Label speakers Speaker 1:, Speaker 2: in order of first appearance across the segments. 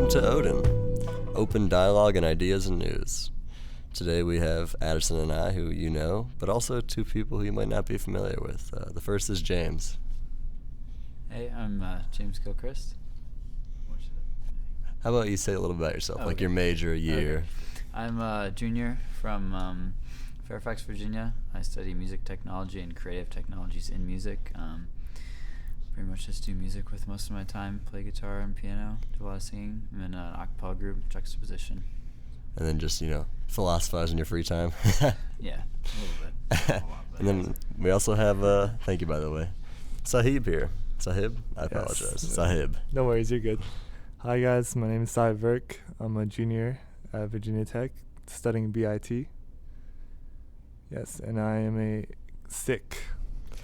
Speaker 1: Welcome to ODIN, Open Dialogue and Ideas and News. Today we have Addison and I, who you know, but also two people who you might not be familiar with. The first is James.
Speaker 2: Hey, I'm James Gilchrist.
Speaker 1: How about you say a little about yourself, like
Speaker 2: Okay.
Speaker 1: your major, year?
Speaker 2: Okay. I'm a junior from Fairfax, Virginia. I study music technology and creative technologies in music. Pretty much just do music with most of my time, play guitar and piano, do a lot of singing. I'm in an a cappella group, Juxtaposition.
Speaker 1: And then just, philosophize in your free time.
Speaker 2: Yeah, a little bit.
Speaker 1: And then we also have, thank you by the way, Sahib here. Sahib? I
Speaker 3: Yes.
Speaker 1: apologize. Sahib.
Speaker 3: No worries, you're good. Hi guys, my name is Sahib Virk. I'm a junior at Virginia Tech studying BIT. Yes, and I am a Sikh,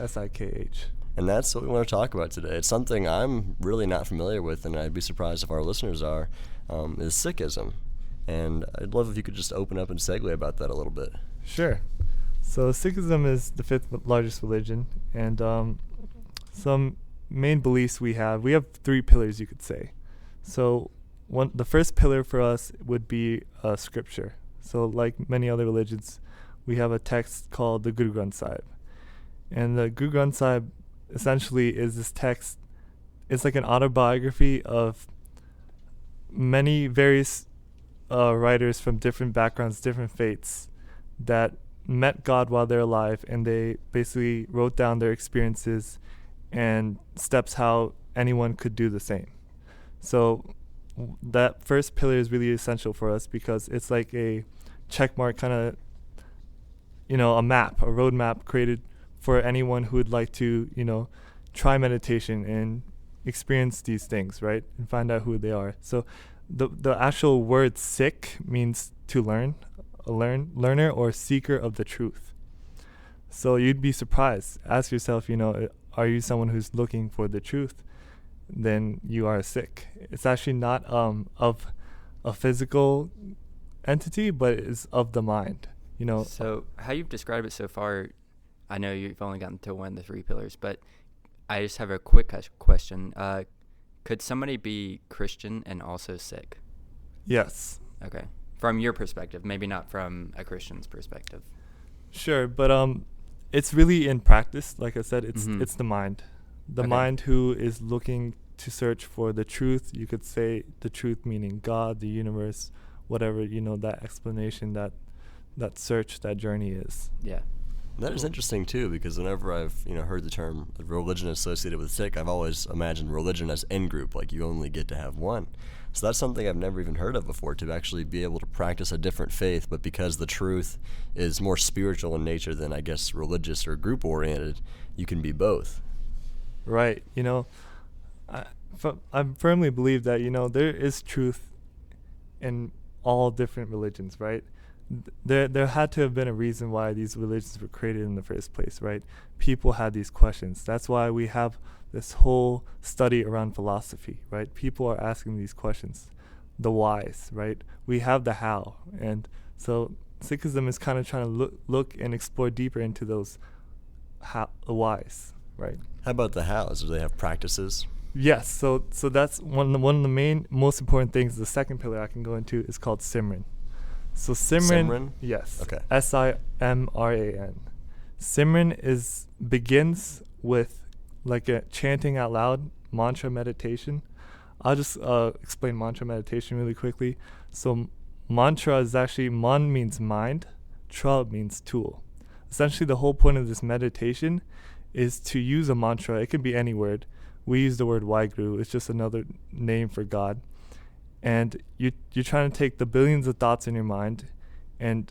Speaker 3: S-I-K-H.
Speaker 1: And that's what we want to talk about today. It's something I'm really not familiar with, and I'd be surprised if our listeners are, is Sikhism. And I'd love if you could just open up and segue about that a little bit.
Speaker 3: Sure. So Sikhism is the fifth largest religion, and some main beliefs we have three pillars, you could say. So the first pillar for us would be scripture. So like many other religions, we have a text called the Guru Granth Sahib. And the Guru Granth Sahib essentially is this text. It's like an autobiography of many various writers from different backgrounds, different faiths, that met God while they're alive, and they basically wrote down their experiences and steps how anyone could do the same. So that first pillar is really essential for us because it's like a checkmark, kind of, a map, a roadmap created for anyone who would like to, try meditation and experience these things, right? And find out who they are. So the actual word Sikh means to learn, learner or seeker of the truth. So you'd be surprised. Ask yourself, are you someone who's looking for the truth? Then you are a Sikh. It's actually not of a physical entity, but it's of the mind.
Speaker 4: So how you've described it so far, I know you've only gotten to one of the three pillars, but I just have a quick question. Could somebody be Christian and also Sikh?
Speaker 3: Yes.
Speaker 4: Okay. From your perspective, maybe not from a Christian's perspective.
Speaker 3: Sure, but it's really in practice. Like I said, it's the mind. The
Speaker 4: Okay.
Speaker 3: mind who is looking to search for the truth. You could say the truth meaning God, the universe, whatever, that explanation, that search, that journey is.
Speaker 4: Yeah.
Speaker 1: That is interesting too, because whenever I've heard the term religion associated with Sikh, I've always imagined religion as in group, like you only get to have one. So that's something I've never even heard of before, to actually be able to practice a different faith, but because the truth is more spiritual in nature than, I guess, religious or group oriented, you can be both.
Speaker 3: Right. I firmly believe that there is truth in all different religions, right? There had to have been a reason why these religions were created in the first place, right? People had these questions. That's why we have this whole study around philosophy, right? People are asking these questions, the whys, right? We have the how, and so Sikhism is kind of trying to look and explore deeper into those the whys, right?
Speaker 1: How about the hows? Do they have practices?
Speaker 3: Yes. So that's one of the main, most important things. The second pillar I can go into is called Simran. So Simran, yes.
Speaker 1: Okay.
Speaker 3: Simran. Simran begins with like a chanting out loud mantra meditation. I'll just explain mantra meditation really quickly. So mantra is actually, man means mind, tra means tool. Essentially the whole point of this meditation is to use a mantra. It can be any word. We use the word Waheguru. It's just another name for God. And you're trying to take the billions of thoughts in your mind and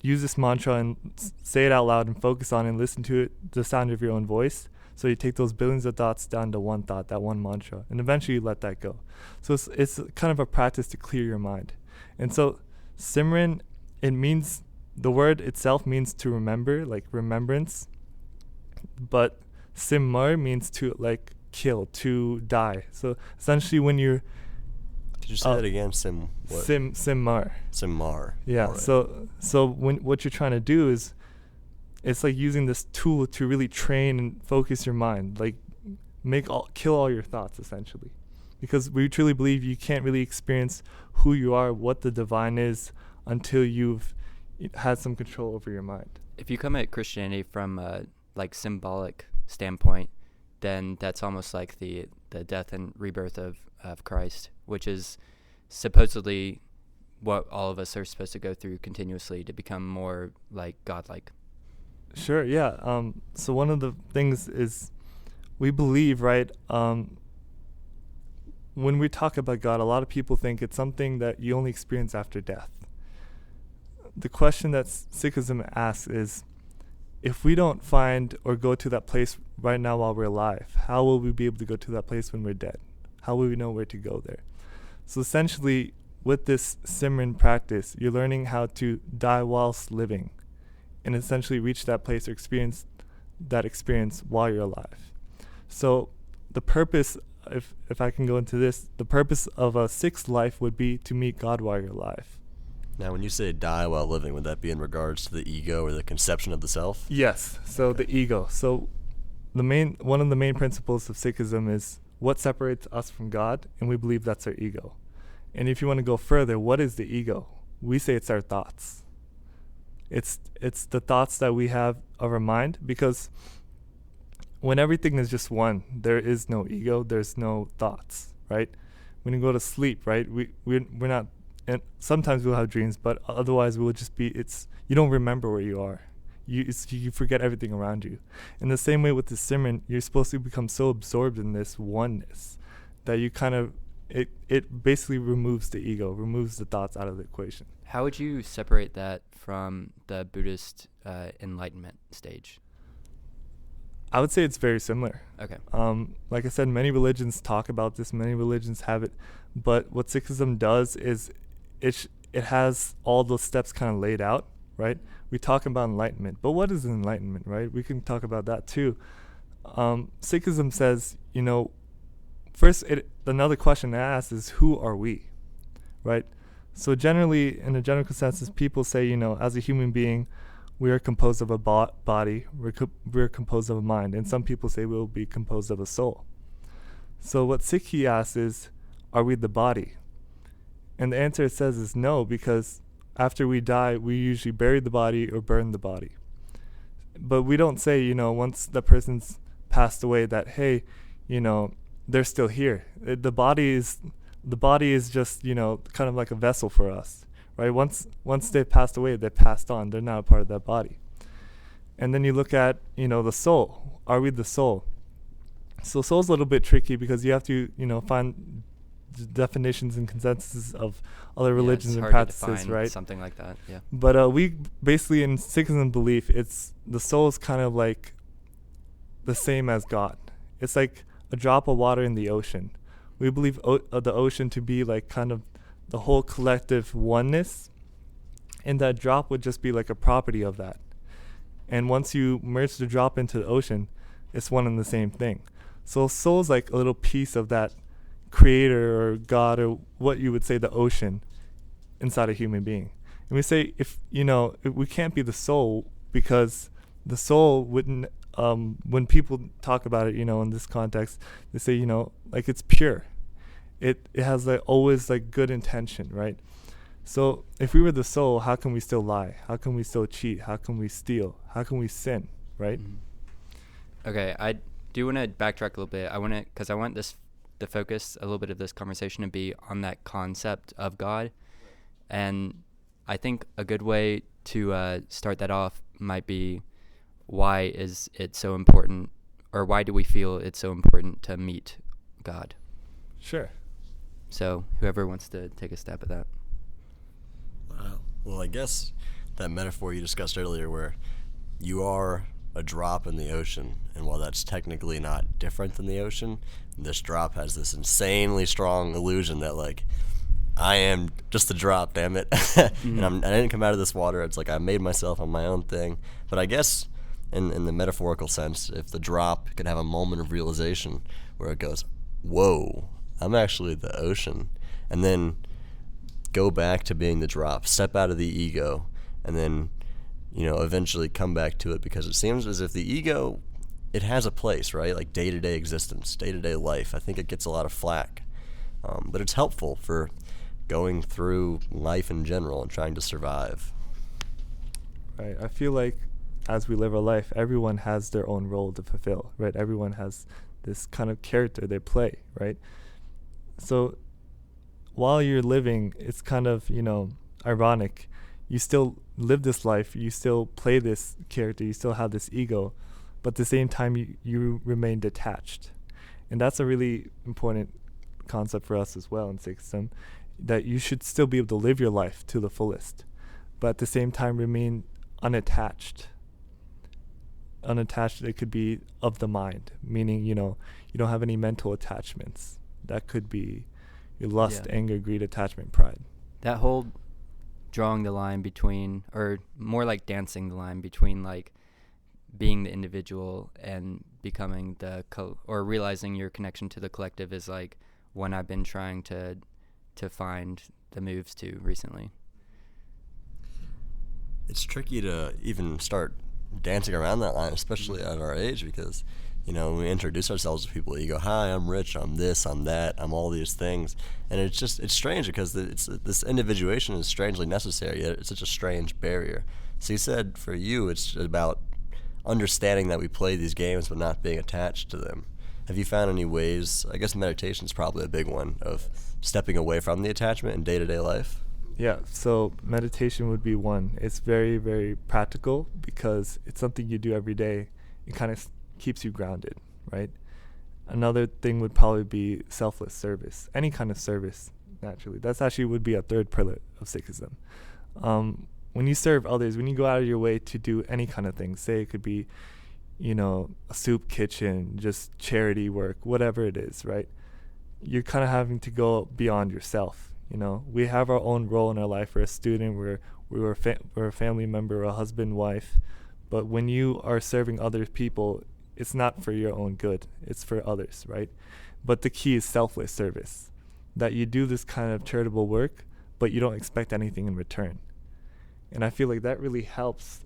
Speaker 3: use this mantra and say it out loud and focus on it and listen to it, the sound of your own voice. So you take those billions of thoughts down to one thought, that one mantra, and eventually you let that go. So it's kind of a practice to clear your mind. And so Simran, the word itself means to remember, like remembrance. But Simmar means to like kill, to die. So essentially when you're
Speaker 1: Could you say that again?
Speaker 3: Simmar.
Speaker 1: Simmar.
Speaker 3: Yeah.
Speaker 1: Right.
Speaker 3: So when what you're trying to do is, it's like using this tool to really train and focus your mind, like kill all your thoughts essentially. because we truly believe you can't really experience who you are, what the divine is, until you've had some control over your mind.
Speaker 4: If you come at Christianity from a like symbolic standpoint, then that's almost like the death and rebirth of Christ, which is supposedly what all of us are supposed to go through continuously to become more like godlike.
Speaker 3: Sure, yeah. So one of the things is we believe, right, when we talk about God, a lot of people think it's something that you only experience after death. The question that Sikhism asks is, if we don't find or go to that place right now while we're alive, how will we be able to go to that place when we're dead? How will we know where to go there? So essentially, with this Simran practice, you're learning how to die whilst living and essentially reach that place or experience that experience while you're alive. So the purpose, if I can go into this, the purpose of a Sikh's life would be to meet God while you're alive.
Speaker 1: Now, when you say die while living, would that be in regards to the ego or the conception of the self?
Speaker 3: Yes. So
Speaker 1: Okay.
Speaker 3: the ego. So one of the main principles of Sikhism is what separates us from God, and we believe that's our ego. And if you want to go further, what is the ego? We say it's our thoughts. It's the thoughts that we have of our mind, because when everything is just one, there is no ego, there's no thoughts, right? When you go to sleep, right, we're not, and sometimes we'll have dreams, but otherwise we'll just be, you don't remember where you are. You forget everything around you. In the same way with the Simran, you're supposed to become so absorbed in this oneness that you kind of, it basically removes the ego, removes the thoughts out of the equation.
Speaker 4: How would you separate that from the Buddhist enlightenment stage?
Speaker 3: I would say it's very similar.
Speaker 4: Okay.
Speaker 3: Like I said, many religions talk about this, many religions have it, but what Sikhism does is it has all those steps kind of laid out, right? We talk about enlightenment, but what is enlightenment, right? We can talk about that too. Sikhism says, first, another question to ask is, who are we, right? So generally, in a general consensus, people say, as a human being, we are composed of a body, we're composed of a mind, and some people say we'll be composed of a soul. So what Sikhi asks is, are we the body? And the answer it says is no, because after we die, we usually bury the body or burn the body. But we don't say, once the person's passed away that, hey, they're still here. The body is just, kind of like a vessel for us, right? Once they've passed away, they passed on. They're not a part of that body. And then you look at, the soul. Are we the soul? So soul's a little bit tricky because you have to, find definitions and consensus of other religions and practices, right?
Speaker 4: Something like that, yeah.
Speaker 3: But we basically, in Sikhism belief, the soul is kind of like the same as God. It's like a drop of water in the ocean. We believe the ocean to be like kind of the whole collective oneness, and that drop would just be like a property of that. And once you merge the drop into the ocean, it's one and the same thing. So soul's like a little piece of that creator or God or what you would say the ocean inside a human being. And we say if we can't be the soul, because the soul wouldn't, when people talk about it, in this context, they say, like it's pure. It has like always like good intention, right? So if we were the soul, how can we still lie? How can we still cheat? How can we steal? How can we sin, right?
Speaker 4: Mm-hmm. Okay, I do want to backtrack a little bit. Because I want the focus a little bit of this conversation to be on that concept of God. And I think a good way to start that off might be, why is it so important, or why do we feel it's so important to meet God?
Speaker 3: Sure.
Speaker 4: So whoever wants to take a stab at that.
Speaker 1: Wow. Well, I guess that metaphor you discussed earlier where you are a drop in the ocean, and while that's technically not different than the ocean, this drop has this insanely strong illusion that like I am just a drop, damn it.
Speaker 4: Mm-hmm.
Speaker 1: And I didn't come out of this water. It's like I made myself on my own thing. But I guess in the metaphorical sense, if the drop could have a moment of realization where it goes, whoa, I'm actually the ocean, and then go back to being the drop, step out of the ego, and then eventually come back to it, because it seems as if the ego, it has a place, right? Like day-to-day existence, day-to-day life. I think it gets a lot of flack. but it's helpful for going through life in general and trying to survive.
Speaker 3: Right. I feel like as we live our life, everyone has their own role to fulfill, right? Everyone has this kind of character they play, right? So while you're living, it's kind of, ironic. You still live this life, you still play this character, you still have this ego, but at the same time, you remain detached. And that's a really important concept for us as well in Sikhism, that you should still be able to live your life to the fullest, but at the same time remain unattached. Unattached, it could be of the mind, meaning, you don't have any mental attachments. That could be your lust, anger, greed, attachment, pride.
Speaker 4: That whole drawing the line between, or more like dancing the line between, like, being the individual and becoming or realizing your connection to the collective is, like, one I've been trying to find the moves to recently.
Speaker 1: It's tricky to even start dancing around that line, especially at our age, because when we introduce ourselves to people, you go, "Hi, I'm rich, I'm this, I'm that, I'm all these things," and it's strange because this individuation is strangely necessary, yet it's such a strange barrier. So you said for you it's about understanding that we play these games but not being attached to them. Have you found any ways, I guess meditation is probably a big one, of stepping away from the attachment in day-to-day life?
Speaker 3: Yeah, so meditation would be one. It's very, very practical because it's something you do every day. It kind of keeps you grounded, right? Another thing would probably be selfless service. Any kind of service, naturally. That's actually would be a third pillar of Sikhism. When you serve others, when you go out of your way to do any kind of thing, say it could be, a soup kitchen, just charity work, whatever it is, right? You're kind of having to go beyond yourself. We have our own role in our life. We're a student, we're a family member, a husband, wife. But when you are serving other people, it's not for your own good. It's for others, right? But the key is selfless service, that you do this kind of charitable work, but you don't expect anything in return. And I feel like that really helps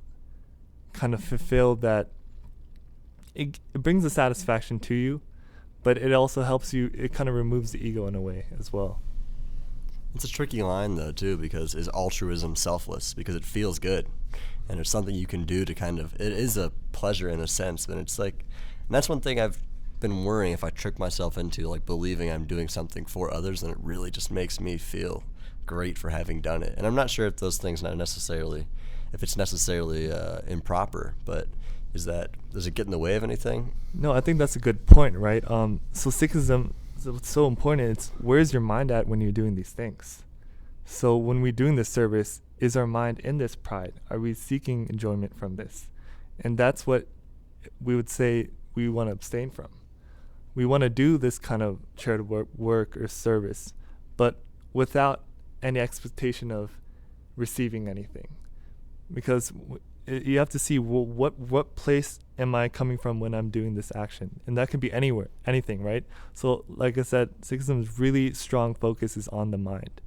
Speaker 3: kind of fulfill that. It brings a satisfaction to you, but it also helps you, it kind of removes the ego in a way as well.
Speaker 1: It's a tricky line, though, too, because is altruism selfless? Because it feels good, and it's something you can do to it is a pleasure in a sense, but it's like, and that's one thing I've been worrying if I trick myself into, like, believing I'm doing something for others, then it really just makes me feel great for having done it. And I'm not sure if those things if it's necessarily improper, but does it get in the way of anything?
Speaker 3: No, I think that's a good point, right? So Sikhism, what's so important, it's where's your mind at when you're doing these things? So when we're doing this service, is our mind in this pride? Are we seeking enjoyment from this? And that's what we would say we want to abstain from. We want to do this kind of charitable work or service, but without any expectation of receiving anything. Because you have to see, well, what place am I coming from when I'm doing this action? And that can be anywhere, anything, right? So like I said, Sikhism's really strong focus is on the mind.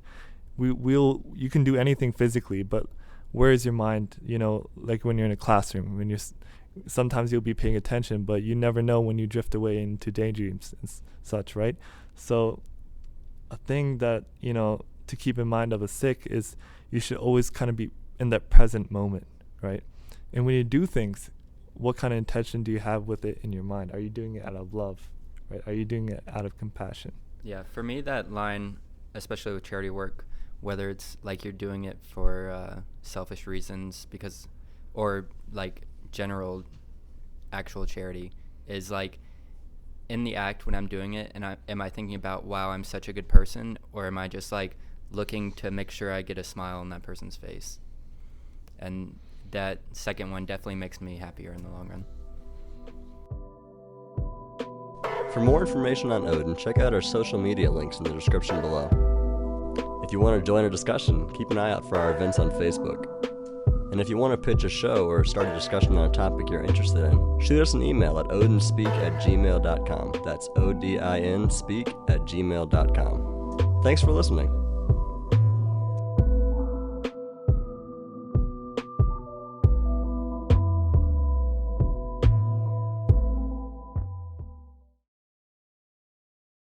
Speaker 3: You can do anything physically, but where is your mind? Like when you're in a classroom, sometimes you'll be paying attention, but you never know when you drift away into daydreams and such, right? So a thing that, to keep in mind of a Sikh is you should always kind of be in that present moment, right? And when you do things, what kind of intention do you have with it in your mind? Are you doing it out of love, right? Are you doing it out of compassion?
Speaker 4: Yeah, for me, that line, especially with charity work, whether it's like you're doing it for selfish reasons or like general actual charity, is like in the act when I'm doing it, and am I thinking about, wow, I'm such a good person, or am I just like looking to make sure I get a smile on that person's face? And that second one definitely makes me happier in the long run.
Speaker 1: For more information on ODIN, check out our social media links in the description below. If you want to join a discussion, keep an eye out for our events on Facebook. And if you want to pitch a show or start a discussion on a topic you're interested in, shoot us an email at odinspeak@gmail.com. That's ODIN speak@gmail.com. Thanks for listening.